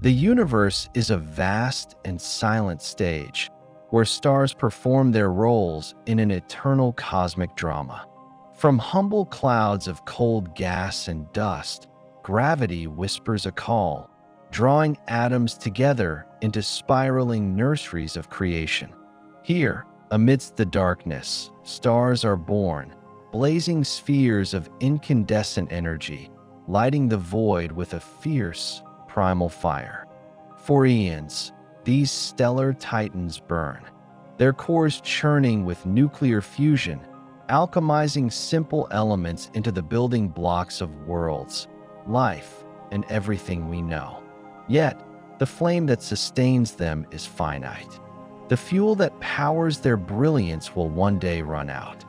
The universe is a vast and silent stage where stars perform their roles in an eternal cosmic drama. From humble clouds of cold gas and dust, gravity whispers a call, drawing atoms together into spiraling nurseries of creation. Here, amidst the darkness, stars are born, blazing spheres of incandescent energy, lighting the void with a fierce, primal fire. For eons, these stellar titans burn, their cores churning with nuclear fusion, alchemizing simple elements into the building blocks of worlds, life, and everything we know. Yet, the flame that sustains them is finite. The fuel that powers their brilliance will one day run out.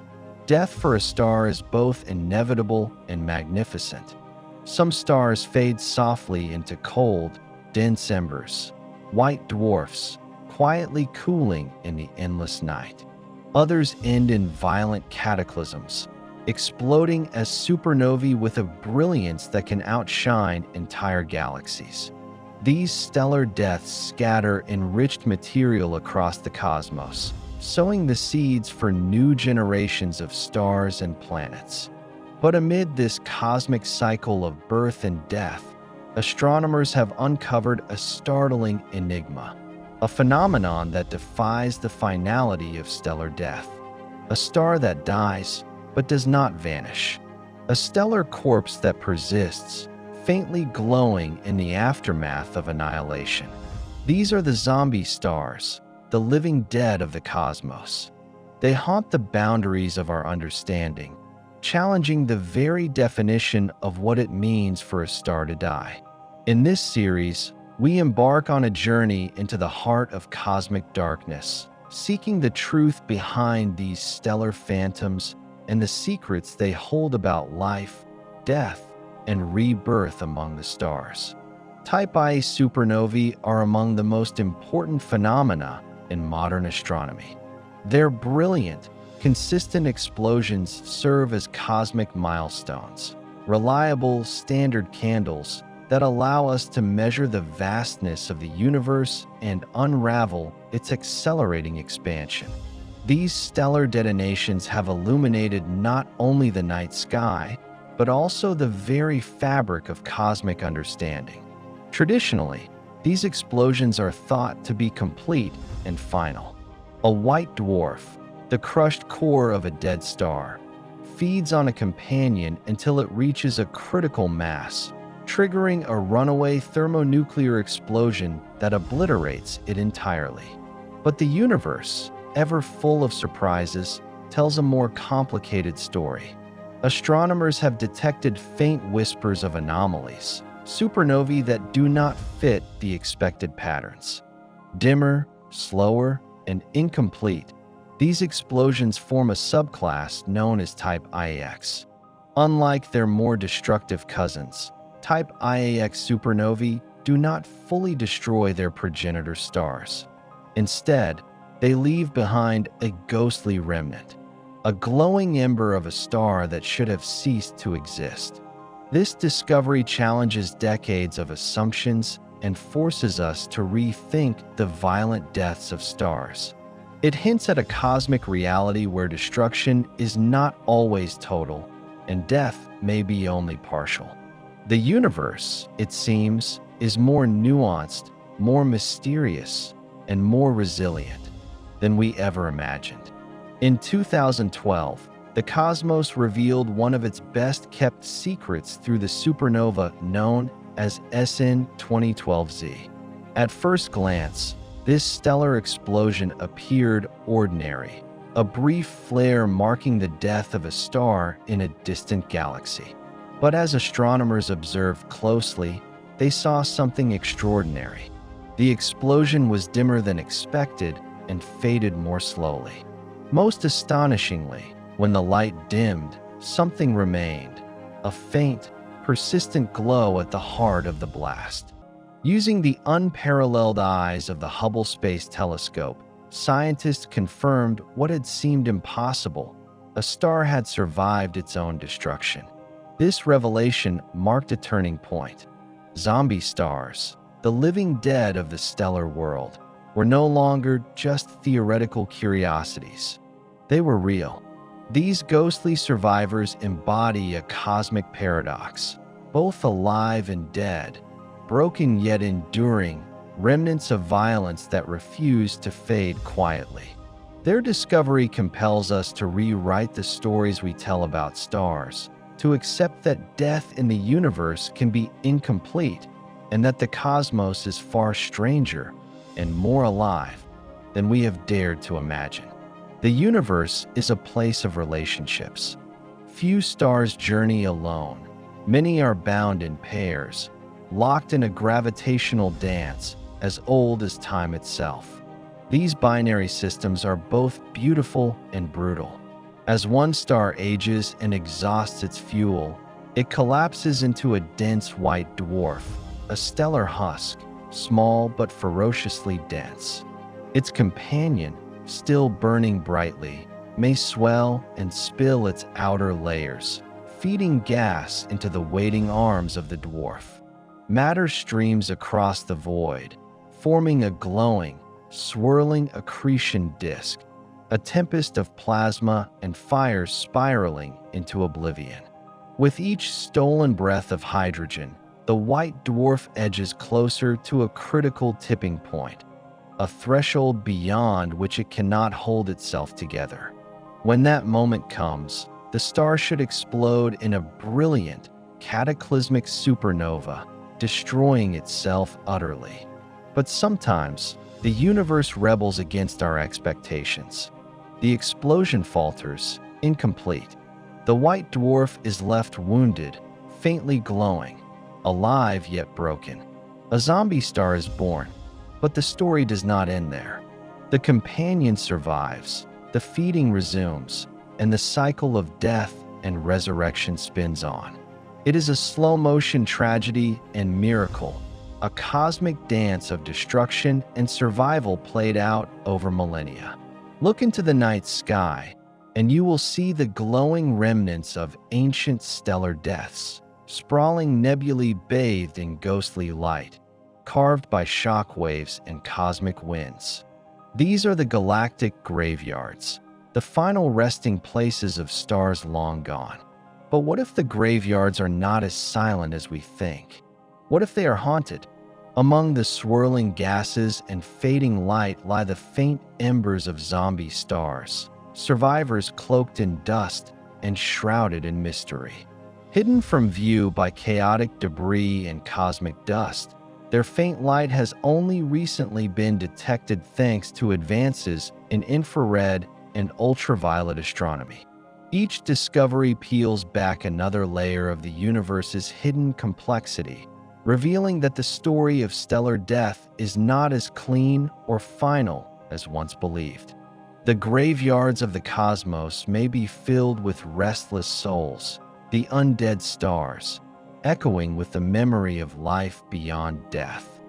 Death for a star is both inevitable and magnificent. Some stars fade softly into cold, dense embers, white dwarfs, quietly cooling in the endless night. Others end in violent cataclysms, exploding as supernovae with a brilliance that can outshine entire galaxies. These stellar deaths scatter enriched material across the cosmos, sowing the seeds for new generations of stars and planets. But amid this cosmic cycle of birth and death, astronomers have uncovered a startling enigma, a phenomenon that defies the finality of stellar death. A star that dies, but does not vanish. A stellar corpse that persists, faintly glowing in the aftermath of annihilation. These are the zombie stars, the living dead of the cosmos. They haunt the boundaries of our understanding, challenging the very definition of what it means for a star to die. In this series, we embark on a journey into the heart of cosmic darkness, seeking the truth behind these stellar phantoms and the secrets they hold about life, death, and rebirth among the stars. Type Ia supernovae are among the most important phenomena in modern astronomy. Their brilliant, consistent explosions serve as cosmic milestones, reliable standard candles that allow us to measure the vastness of the universe and unravel its accelerating expansion. These stellar detonations have illuminated not only the night sky, but also the very fabric of cosmic understanding. Traditionally, these explosions are thought to be complete and final. A white dwarf, the crushed core of a dead star, feeds on a companion until it reaches a critical mass, triggering a runaway thermonuclear explosion that obliterates it entirely. But the universe, ever full of surprises, tells a more complicated story. Astronomers have detected faint whispers of anomalies, supernovae that do not fit the expected patterns. Dimmer, slower, and incomplete, these explosions form a subclass known as Type IAX. Unlike their more destructive cousins, Type IAX supernovae do not fully destroy their progenitor stars. Instead, they leave behind a ghostly remnant, a glowing ember of a star that should have ceased to exist. This discovery challenges decades of assumptions and forces us to rethink the violent deaths of stars. It hints at a cosmic reality where destruction is not always total, and death may be only partial. The universe, it seems, is more nuanced, more mysterious, and more resilient than we ever imagined. In 2012, the cosmos revealed one of its best-kept secrets through the supernova known as SN 2012Z. At first glance, this stellar explosion appeared ordinary, a brief flare marking the death of a star in a distant galaxy. But as astronomers observed closely, they saw something extraordinary. The explosion was dimmer than expected and faded more slowly. Most astonishingly, when the light dimmed, something remained, a faint, persistent glow at the heart of the blast. Using the unparalleled eyes of the Hubble Space Telescope, scientists confirmed what had seemed impossible: a star had survived its own destruction. This revelation marked a turning point. Zombie stars, the living dead of the stellar world, were no longer just theoretical curiosities. They were real. These ghostly survivors embody a cosmic paradox, both alive and dead, broken yet enduring, remnants of violence that refuse to fade quietly. Their discovery compels us to rewrite the stories we tell about stars, to accept that death in the universe can be incomplete, and that the cosmos is far stranger and more alive than we have dared to imagine. The universe is a place of relationships. Few stars journey alone. Many are bound in pairs, locked in a gravitational dance as old as time itself. These binary systems are both beautiful and brutal. As one star ages and exhausts its fuel, it collapses into a dense white dwarf, a stellar husk, small but ferociously dense. Its companion, still burning brightly, may swell and spill its outer layers, feeding gas into the waiting arms of the dwarf. Matter streams across the void, forming a glowing, swirling accretion disk, a tempest of plasma and fire spiraling into oblivion. With each stolen breath of hydrogen, the white dwarf edges closer to a critical tipping point, a threshold beyond which it cannot hold itself together. When that moment comes, the star should explode in a brilliant, cataclysmic supernova, destroying itself utterly. But sometimes, the universe rebels against our expectations. The explosion falters, incomplete. The white dwarf is left wounded, faintly glowing, alive yet broken. A zombie star is born, but the story does not end there. The companion survives, the feeding resumes, and the cycle of death and resurrection spins on. It is a slow-motion tragedy and miracle, a cosmic dance of destruction and survival played out over millennia. Look into the night sky, and you will see the glowing remnants of ancient stellar deaths, sprawling nebulae bathed in ghostly light, carved by shock waves and cosmic winds. These are the galactic graveyards, the final resting places of stars long gone. But what if the graveyards are not as silent as we think? What if they are haunted? Among the swirling gases and fading light lie the faint embers of zombie stars, survivors cloaked in dust and shrouded in mystery. Hidden from view by chaotic debris and cosmic dust, their faint light has only recently been detected thanks to advances in infrared and ultraviolet astronomy. Each discovery peels back another layer of the universe's hidden complexity, revealing that the story of stellar death is not as clean or final as once believed. The graveyards of the cosmos may be filled with restless souls, the undead stars, echoing with the memory of life beyond death.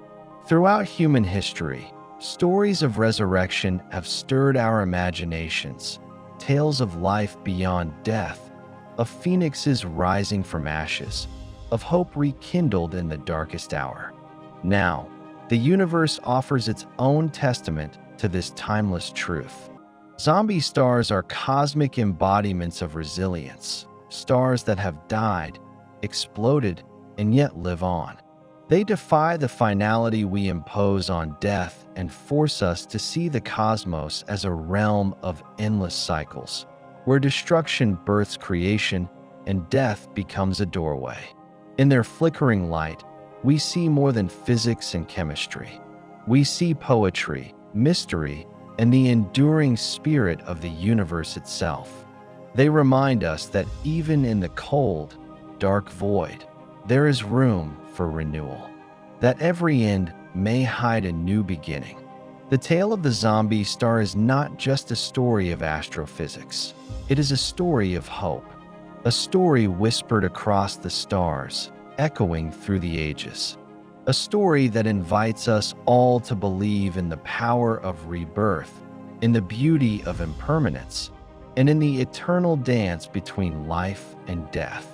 Throughout human history, stories of resurrection have stirred our imaginations, tales of life beyond death, of phoenixes rising from ashes, of hope rekindled in the darkest hour. Now, the universe offers its own testament to this timeless truth. Zombie stars are cosmic embodiments of resilience, stars that have died, exploded, and yet live on. They defy the finality we impose on death and force us to see the cosmos as a realm of endless cycles, where destruction births creation and death becomes a doorway. In their flickering light, we see more than physics and chemistry. We see poetry, mystery, and the enduring spirit of the universe itself. They remind us that even in the cold, dark void, there is room for renewal, that every end may hide a new beginning. The tale of the zombie star is not just a story of astrophysics. It is a story of hope, a story whispered across the stars, echoing through the ages. A story that invites us all to believe in the power of rebirth, in the beauty of impermanence, and in the eternal dance between life and death.